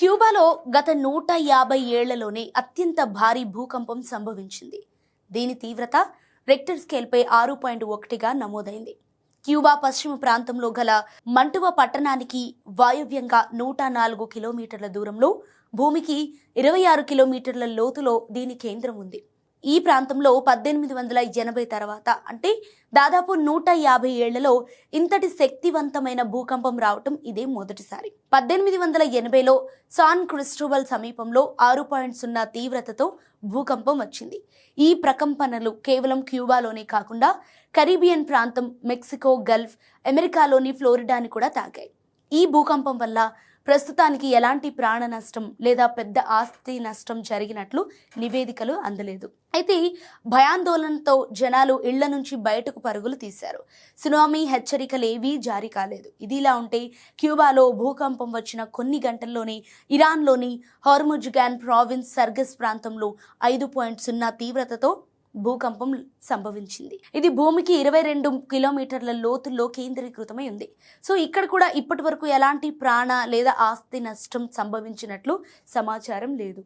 క్యూబాలో గత 150 ఏళ్లలోనే అత్యంత భారీ భూకంపం సంభవించింది. దీని తీవ్రత రెక్టర్ స్కేల్పై 6.1గా నమోదైంది. క్యూబా పశ్చిమ ప్రాంతంలో గల మంటువా పట్టణానికి వాయువ్యంగా 104 కిలోమీటర్ల దూరంలో, భూమికి 26 కిలోమీటర్ల లోతులో దీని కేంద్రం ఉంది. ఈ ప్రాంతంలో 1880 తర్వాత, అంటే దాదాపు 150 ఏళ్లలో ఇంతటి శక్తివంతమైన భూకంపం రావటం ఇదే మొదటిసారి. 1880లో సాన్ క్రిస్టోబల్ సమీపంలో 6.0 తీవ్రతతో భూకంపం వచ్చింది. ఈ ప్రకంపనలు కేవలం క్యూబాలోనే కాకుండా కరీబియన్ ప్రాంతం, మెక్సికో గల్ఫ్, అమెరికాలోని ఫ్లోరిడాని కూడా తాకాయి. ఈ భూకంపం వల్ల ప్రస్తుతానికి ఎలాంటి ప్రాణ నష్టం లేదా పెద్ద ఆస్తి నష్టం జరిగినట్లు నివేదికలు అందలేదు. అయితే భయాందోళనతో జనాలు ఇళ్ల నుంచి బయటకు పరుగులు తీశారు. సునామీ హెచ్చరికలేవీ జారీ కాలేదు. ఇదిలా ఉంటే క్యూబాలో భూకంపం వచ్చిన కొన్ని గంటల్లోనే ఇరాన్లోని హార్ముజ్గాన్ ప్రావిన్స్ సర్గస్ ప్రాంతంలో 5.0 తీవ్రతతో భూకంపం సంభవించింది. ఇది భూమికి 22 కిలోమీటర్ల లోతుల్లో కేంద్రీకృతమై ఉంది. సో ఇక్కడ కూడా ఇప్పటి వరకు ఎలాంటి ప్రాణ లేదా ఆస్తి నష్టం సంభవించినట్లు సమాచారం లేదు.